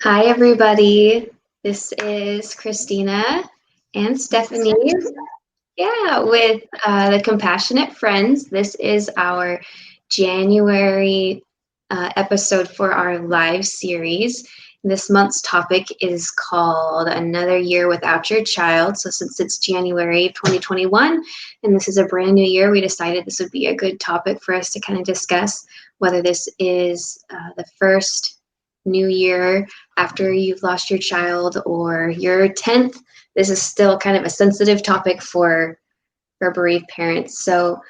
Hi, everybody. This is Kristina and This is Steffanie. Steffanie. Yeah, with the Compassionate Friends. This is our January episode for our live series. This month's topic is called Another Year Without Your Child. So, since it's January 2021 and this is a brand new year, we decided this would be a good topic for us to kind of discuss whether this is the first new year after you've lost your child or your 10th. This is still kind of a sensitive topic for bereaved parents. So,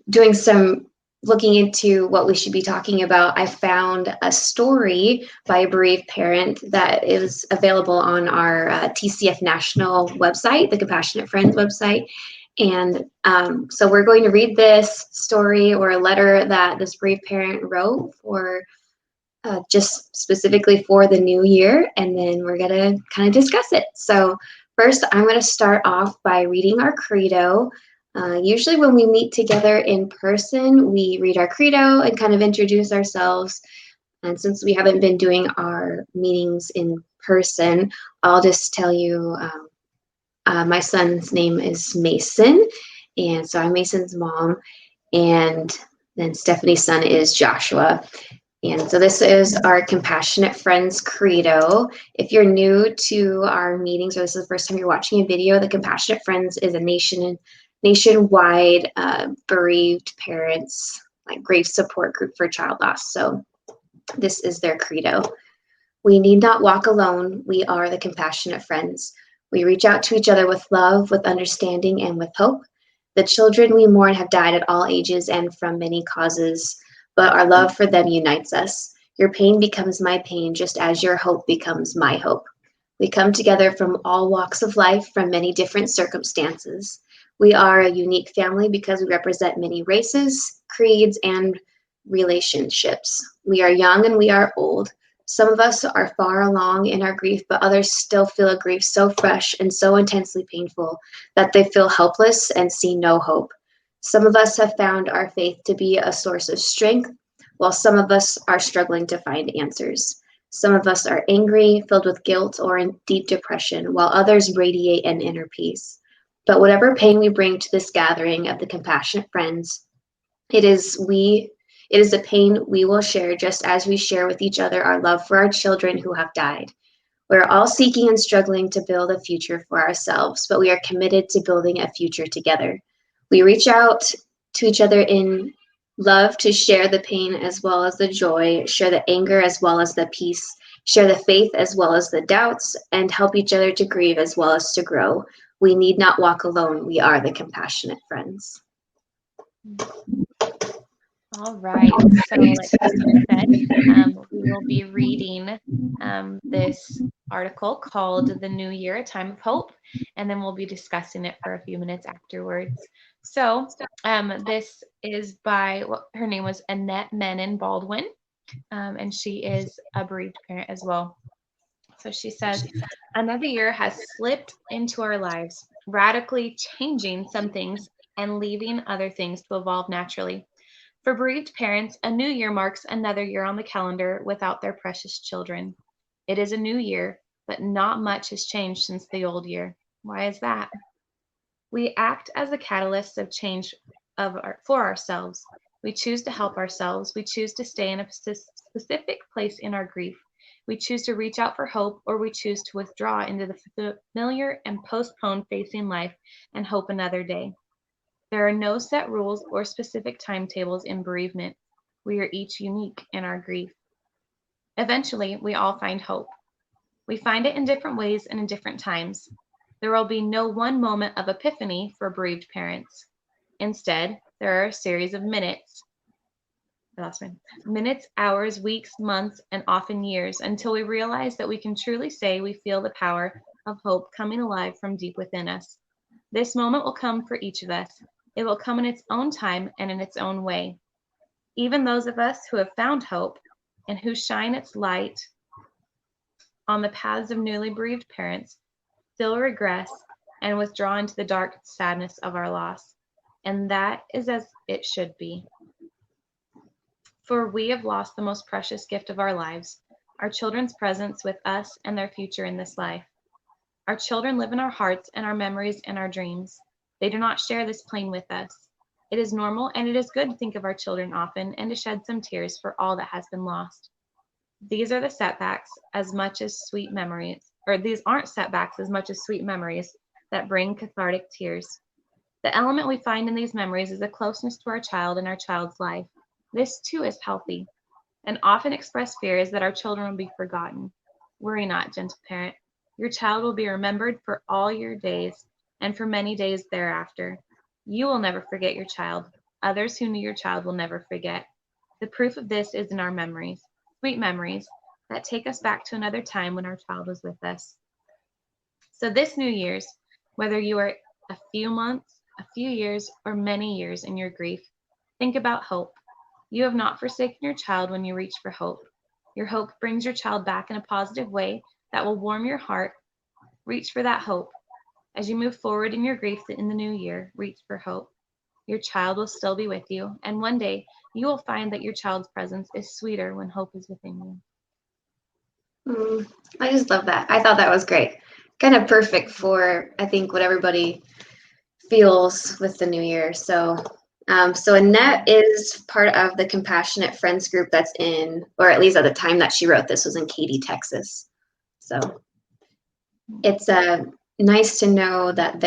doing some looking into what we should be talking about, I found a story by a bereaved parent that is available on our TCF National website, the Compassionate Friends website. And so we're going to read this story or a letter that this bereaved parent wrote for just specifically for the new year, and then we're going to kind of discuss it. So, first, I'm going to start off by reading our credo. Usually, when we meet together in person, we read our credo and kind of introduce ourselves. And since we haven't been doing our meetings in person, I'll just tell you my son's name is Mason. And so I'm Mason's mom. And then Stephanie's son is Joshua. And so this is our Compassionate Friends Credo. If you're new to our meetings or this is the first time you're watching a video, the Compassionate Friends is a nationwide bereaved parents like grief support group for child loss. So this is their credo. We need not walk alone. We are the compassionate friends. We reach out to each other with love, with understanding, and with hope. The children we mourn have died at all ages and from many causes, but our love for them unites us. Your pain becomes my pain, just as your hope becomes my hope. We come together from all walks of life, from many different circumstances. We are a unique family because we represent many races, creeds, and relationships. We are young and we are old. Some of us are far along in our grief, but others still feel a grief so fresh and so intensely painful that they feel helpless and see no hope. Some of us have found our faith to be a source of strength, while some of us are struggling to find answers. Some of us are angry, filled with guilt, or in deep depression, while others radiate an inner peace. But whatever pain we bring to this gathering of the compassionate friends, it is we it is a pain we will share just as we share with each other our love for our children who have died. We're all seeking and struggling to build a future for ourselves, but we are committed to building a future together. We reach out to each other in love to share the pain as well as the joy, share the anger as well as the peace, share the faith as well as the doubts, and help each other to grieve as well as to grow. We need not walk alone. We are the compassionate friends. All right. So, like Kristina said, we will be reading this article called The New Year, A Time of Hope, and then we'll be discussing it for a few minutes afterwards. So, this is by, her name was Annette Menon Baldwin, and she is a bereaved parent as well. So she says, another year has slipped into our lives, radically changing some things and leaving other things to evolve naturally. For bereaved parents, a new year marks another year on the calendar without their precious children. It is a new year, but not much has changed since the old year. Why is that? We act as the catalysts of change for ourselves. We choose to help ourselves. We choose to stay in a specific place in our grief. We choose to reach out for hope, or we choose to withdraw into the familiar and postpone facing life and hope another day. There are no set rules or specific timetables in bereavement. We are each unique in our grief. Eventually, we all find hope. We find it in different ways and in different times. There will be no one moment of epiphany for bereaved parents. Instead, there are a series of minutes, hours, weeks, months, and often years until we realize that we can truly say we feel the power of hope coming alive from deep within us. This moment will come for each of us. It will come in its own time and in its own way. Even those of us who have found hope and who shine its light on the paths of newly bereaved parents still regress and withdraw into the dark sadness of our loss. And that is as it should be. For we have lost the most precious gift of our lives. our children's presence with us and their future in this life. Our children live in our hearts and our memories and our dreams. They do not share this plane with us. It is normal and it is good to think of our children often and to shed some tears for all that has been lost. These are the setbacks as much as sweet memories, or these aren't setbacks as much as sweet memories that bring cathartic tears. The element we find in these memories is a closeness to our child and our child's life. This too is healthy. An often expressed fear is that our children will be forgotten. Worry not, gentle parent. Your child will be remembered for all your days and for many days thereafter. You will never forget your child. Others who knew your child will never forget. The proof of this is in our memories, sweet memories that take us back to another time when our child was with us. So this New Year's, whether you are a few months, a few years, or many years in your grief, think about hope. You have not forsaken your child when you reach for hope. Your hope brings your child back in a positive way that will warm your heart. Reach for that hope. As you move forward in your grief in the new year, reach for hope. Your child will still be with you, and one day you will find that your child's presence is sweeter when hope is within you. I just love that. I thought that was great. Kind of perfect for, I think, what everybody feels with the new year. So Annette is part of the Compassionate Friends group that's in, or at least at the time that she wrote this, was in Katy, Texas. So it's nice to know that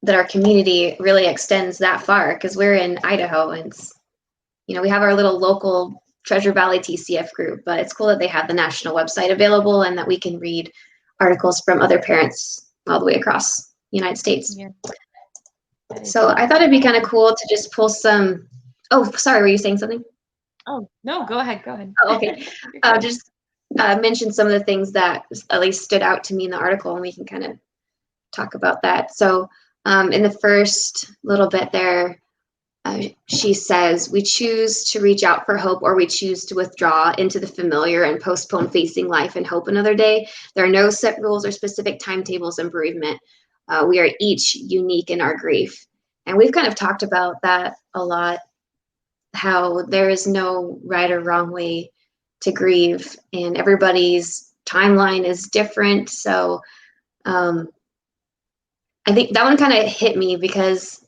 our community really extends that far, because we're in Idaho and we have our little local Treasure Valley TCF group, but it's cool that they have the national website available and that we can read articles from other parents all the way across the United States. Yeah. So I thought it'd be kind of cool to just pull some. Oh, sorry, were you saying something? Oh, no, go ahead. Oh, okay. Just mention some of the things that at least stood out to me in the article, and we can kind of talk about that. So in the first little bit there, she says, we choose to reach out for hope, or we choose to withdraw into the familiar and postpone facing life and hope another day. There are no set rules or specific timetables in bereavement. We are each unique in our grief. And we've kind of talked about that a lot, how there is no right or wrong way to grieve, and everybody's timeline is different. So I think that one kind of hit me, because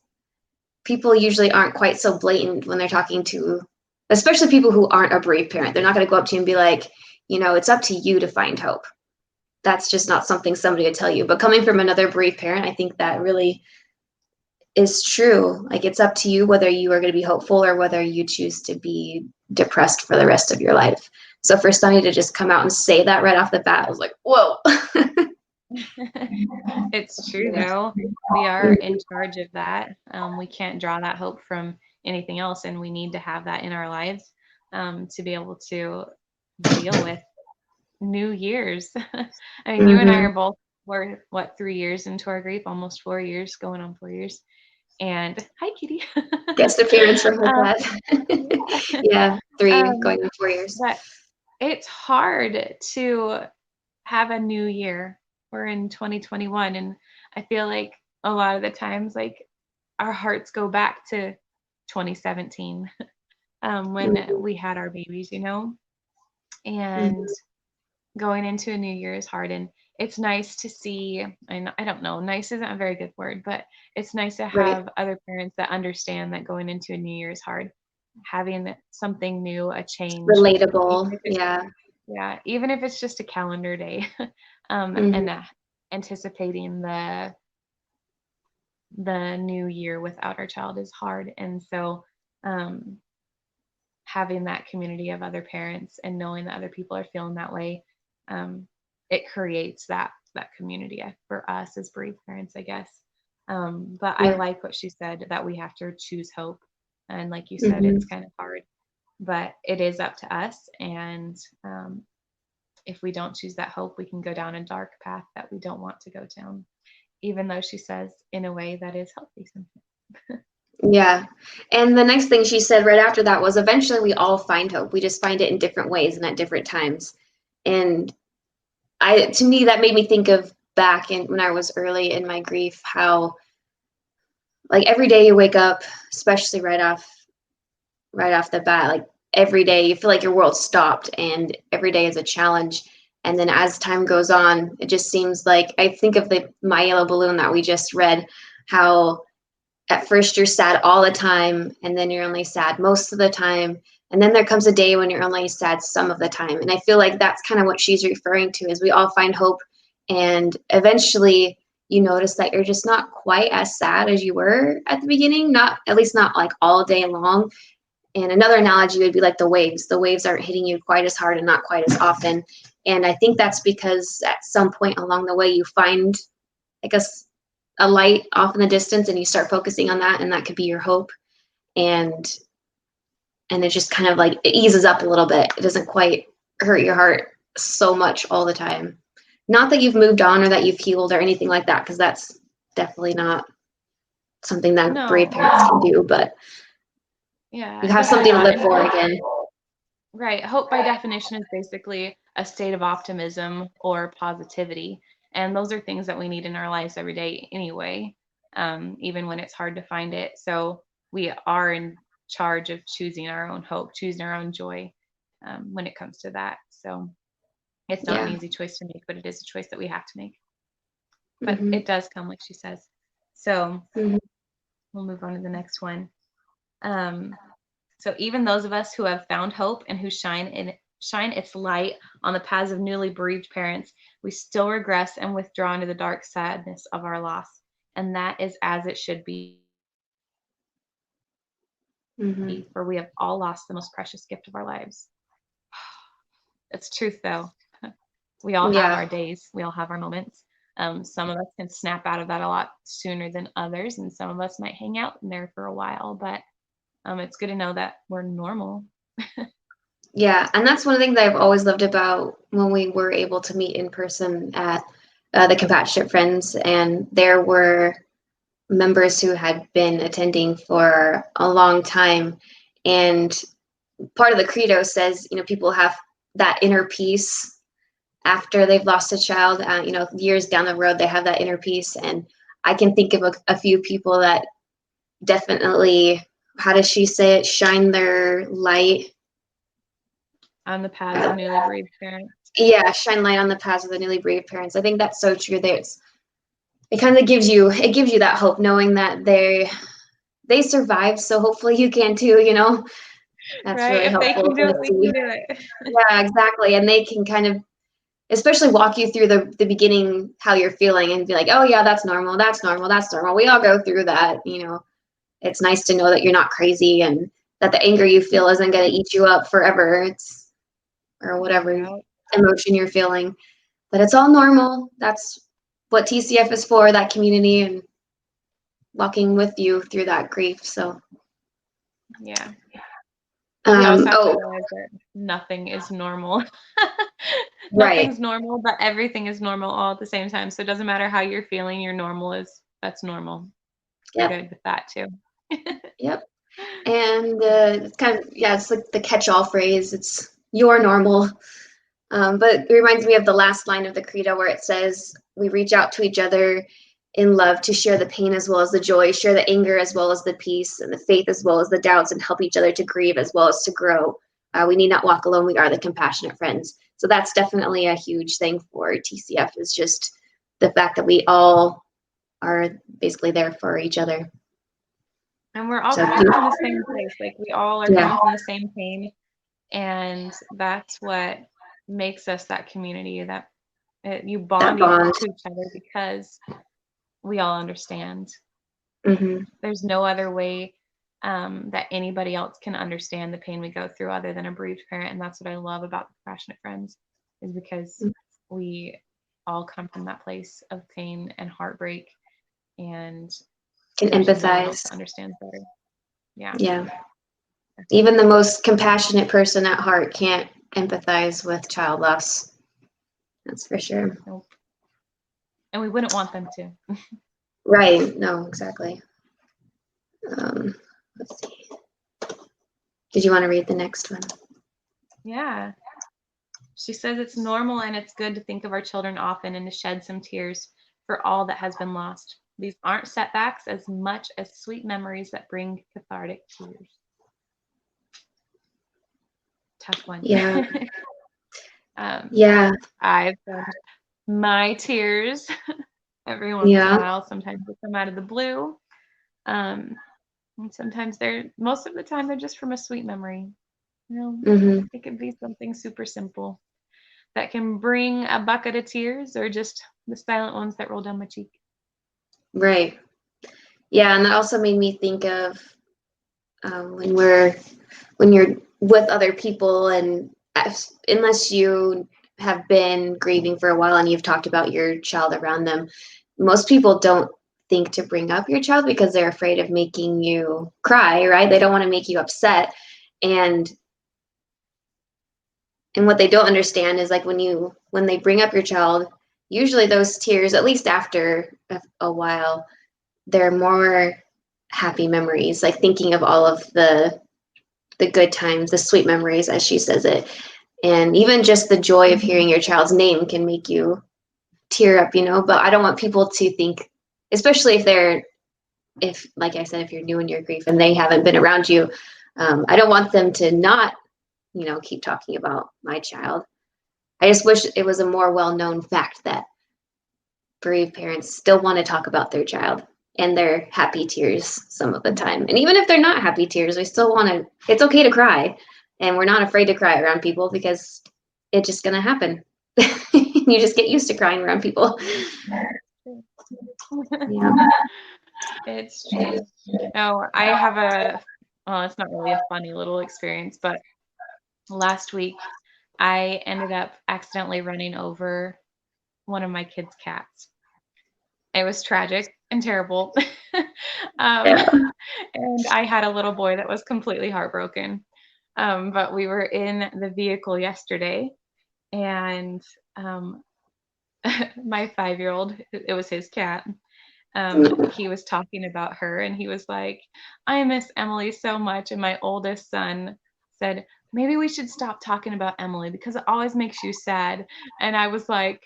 people usually aren't quite so blatant when they're talking to, especially people who aren't a bereaved parent. They're not going to go up to you and be like, it's up to you to find hope. That's just not something somebody would tell you. But coming from another bereaved parent, I think that really is true. Like, it's up to you whether you are going to be hopeful or whether you choose to be depressed for the rest of your life. So for Steffanie to just come out and say that right off the bat, I was like, whoa. It's true, though. We are in charge of that. We can't draw that hope from anything else, and we need to have that in our lives to be able to deal with New Year's. I mean, you and I are both, we're 3 years into our grief, almost 4 years, going on 4 years. And hi, Kitty. Guest appearance from her dad. Yeah, 3 going on 4 years. But it's hard to have a new year. We're in 2021, and I feel like a lot of the times, like, our hearts go back to 2017 when we had our babies, and going into a new year is hard. And it's nice to see, and I don't know, nice isn't a very good word, but it's nice to have other parents that understand that going into a new year is hard, having something new, a change, relatable. Yeah, even if it's just a calendar day, and anticipating the new year without our child is hard. And so having that community of other parents and knowing that other people are feeling that way, it creates that community for us as bereaved parents, I guess. But I like what she said, that we have to choose hope. And like you said, it's kind of hard, but it is up to us. And if we don't choose that hope, we can go down a dark path that we don't want to go down, even though she says in a way that is healthy sometimes. Yeah. And the next thing she said right after that was, eventually we all find hope. We just find it in different ways and at different times. And to me, that made me think of back when I was early in my grief, how like every day you wake up, especially right off the bat, like every day you feel like your world stopped and every day is a challenge. And then as time goes on, it just seems like, I think of the My Yellow Balloon that we just read, how at first you're sad all the time and then you're only sad most of the time, and then there comes a day when you're only sad some of the time. And I feel like that's kind of what she's referring to, is we all find hope, and eventually you notice that you're just not quite as sad as you were at the beginning, not, at least not like all day long. And another analogy would be like the waves. The waves aren't hitting you quite as hard and not quite as often. And I think that's because at some point along the way you find like a light off in the distance and you start focusing on that, and that could be your hope. And it just kind of like, it eases up a little bit. It doesn't quite hurt your heart so much all the time. Not that you've moved on or that you've healed or anything like that, because that's definitely not something that brave No. parents can do, but Yeah, you have something to definitely live not. for And again. right. Hope by definition is basically a state of optimism or positivity. And those are things that we need in our lives every day anyway, even when it's hard to find it. So we are in charge of choosing our own hope, choosing our own joy, when it comes to that. So it's not an Yeah. easy choice to make, but it is a choice that we have to make. But Hmm. it does come, like she says. So Hmm. we'll move on to the next one. Um, So even those of us who have found hope and who shine its light on the paths of newly bereaved parents, we still regress and withdraw into the dark sadness of our loss. And that is as it should be, Hmm. for we have all lost the most precious gift of our lives. It's truth though. We all have Yeah. our days, we all have our moments. Some of us can snap out of that a lot sooner than others, and some of us might hang out in there for a while, but it's good to know that we're normal. Yeah, and that's one thing that I've always loved about when we were able to meet in person at the Compassionate Friends, and there were members who had been attending for a long time. And part of the credo says, people have that inner peace after they've lost a child. Years down the road, they have that inner peace. And I can think of a few people that definitely, how does she say it, shine their light. On the paths of newly bereaved parents. Yeah, shine light on the paths of the newly bereaved parents. I think that's so true. It kind of gives you that hope, knowing that they survived. So hopefully you can too. That's Right? really If they helpful can do to it, we can see. do it. Yeah, exactly. And they can kind of, especially walk you through the beginning, how you're feeling, and be like, oh yeah, that's normal. That's normal. That's normal. We all go through that. It's nice to know that you're not crazy, and that the anger you feel isn't going to eat you up forever. Or whatever Yeah. emotion you're feeling. But it's all normal. That's what TCF is for, that community, and walking with you through that grief. So, Yeah. But we also have to oh, realize that nothing is normal. right. Nothing's normal, but everything is normal all at the same time. So it doesn't matter how you're feeling, your normal that's normal. We're Yep. good with that too. Yep. And it's kind of, yeah, it's like the catch-all phrase. It's your normal. But it reminds me of the last line of the credo where it says, we reach out to each other in love to share the pain as well as the joy, share the anger as well as the peace, and the faith as well as the doubts, and help each other to grieve as well as to grow. We need not walk alone. We are the compassionate friends. So that's definitely a huge thing for TCF, is just the fact that we all are basically there for each other. And we're all So coming from the same place. Like we all are yeah, coming from the same pain. And that's what makes us that community, that you that bond bond. to each other because we all understand. Hmm. There's no other way that anybody else can understand the pain we go through other than a bereaved parent. And that's what I love about the Compassionate Friends, is because we all come from that place of pain and heartbreak, and Can there's no one else empathize. that understands better. Yeah. Yeah. Even the most compassionate person at heart can't empathize with child loss. That's for sure. Nope. And we wouldn't want them to. Right. No, exactly. Let's see. Did you want to read the next one? Yeah. She says it's normal and it's good to think of our children often and to shed some tears for all that has been lost. These aren't setbacks as much as sweet memories that bring cathartic tears. tough one. Yeah. um, Yeah. I've done my tears every once in a Yeah. while. Sometimes they come out of the blue. And sometimes most of the time, they're just from a sweet memory. Mm-hmm. It could be something super simple that can bring a bucket of tears, or just the silent ones that roll down my cheek. Right. Yeah, and that also made me think of when you're with other people, and unless you have been grieving for a while and you've talked about your child around them, most people don't think to bring up your child because they're afraid of making you cry, right? They don't want to make you upset. And what they don't understand is like when they bring up your child, usually those tears, at least after a while, they're more happy memories, like thinking of all of the good times, the sweet memories, as she says it. And even just the joy of hearing your child's name can make you tear up, but I don't want people to think, especially if like I said, if you're new in your grief and they haven't been around you, I don't want them to not, keep talking about my child. I just wish it was a more well-known fact that bereaved parents still want to talk about their child and their happy tears some of the time. And even if they're not happy tears, we still want to, it's okay to cry. And we're not afraid to cry around people because it's just going to happen. You just get used to crying around people. Yeah. It's true. No, I have well, it's not really a funny little experience, but last week I ended up accidentally running over one of my kids' cats. It was tragic and terrible. um, Yeah. and I had a little boy that was completely heartbroken. But we were in the vehicle yesterday, and my 5-year-old, it was his cat. He was talking about her, and he was like, I miss Emily so much. And my oldest son said, maybe we should stop talking about Emily because it always makes you sad. And I was like,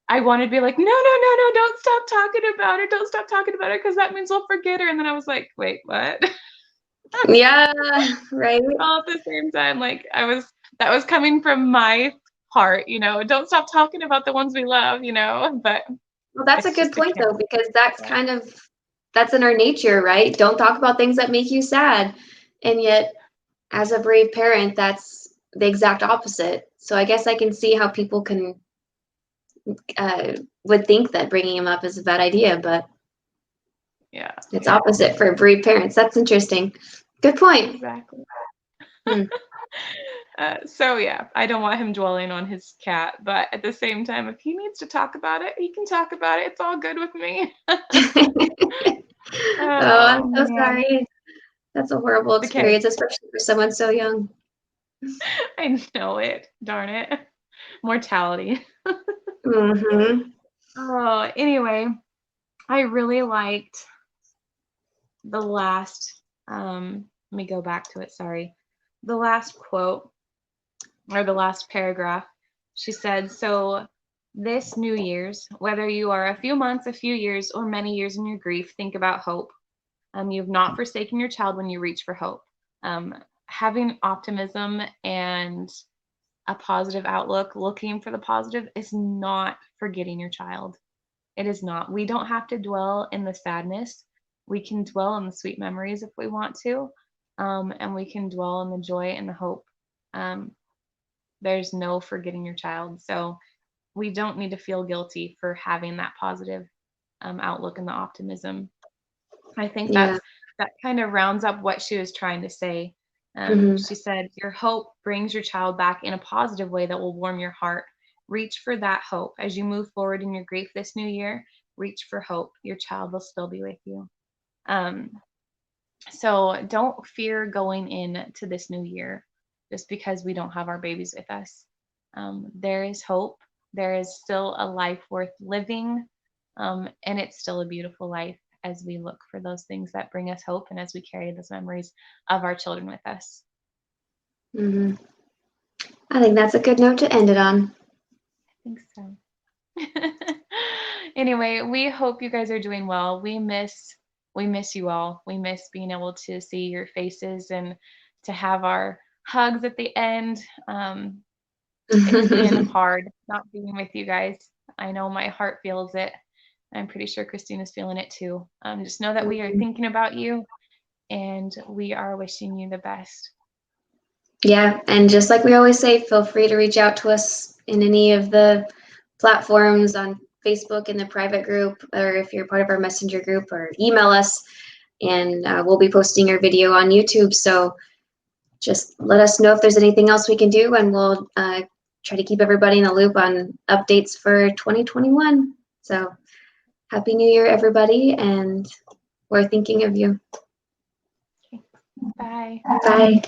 I wanted to be like, no, no, no, no, don't stop talking about her. Don't stop talking about her because that means we'll forget her. And then I was like, wait, what? Yeah, right. All at the same time, like that was coming from my heart, don't stop talking about the ones we love, but Well, that's a it's good just a point cat. though, because that's in our nature, right? Don't talk about things that make you sad. And yet, as a brave parent, that's the exact opposite. So I guess I can see how people would think that bringing him up is a bad idea, but Yeah, it's opposite for brave parents. That's interesting. Good point. exactly. Hmm. So yeah, I don't want him dwelling on his cat, but at the same time, if he needs to talk about it, he can talk about it. It's all good with me. Oh, I'm Oh so man, sorry. That's a horrible okay, experience, especially for someone so young. I know it. Darn it, mortality. Mm-hmm. Oh, anyway, I really liked the last. Let me go back to it. Sorry, the last quote, or the last paragraph. She said, so this New Year's, whether you are a few months, a few years, or many years in your grief, think about hope. You've not forsaken your child when you reach for hope. Um, Having optimism and a positive outlook, looking for the positive, is not forgetting your child. It is not. We don't have to dwell in the sadness. We can dwell in the sweet memories if we want to, and we can dwell in the joy and the hope. Um, there's no forgetting your child. So we don't need to feel guilty for having that positive outlook and the optimism. I think Yeah. that kind of rounds up what she was trying to say. Mm-hmm. She said, your hope brings your child back in a positive way that will warm your heart. Reach for that hope. As you move forward in your grief this new year, reach for hope. Your child will still be with you. Um, so don't fear going into this new year just because we don't have our babies with us. There is hope. There is still a life worth living. And it's still a beautiful life as we look for those things that bring us hope and as we carry those memories of our children with us. Mm-hmm. I think that's a good note to end it on. I think so. Anyway, we hope you guys are doing well. We miss you all. We miss being able to see your faces and to have our hugs at the end. It's been hard not being with you guys. I know my heart feels it. I'm pretty sure Kristina's feeling it too. Just know that we are thinking about you and we are wishing you the best. Yeah, and just like we always say, feel free to reach out to us in any of the platforms on Facebook in the private group, or if you're part of our messenger group, or email us, and we'll be posting our video on YouTube. So just let us know if there's anything else we can do, and we'll try to keep everybody in the loop on updates for 2021. So Happy New Year, everybody, and we're thinking of you. Bye. Bye.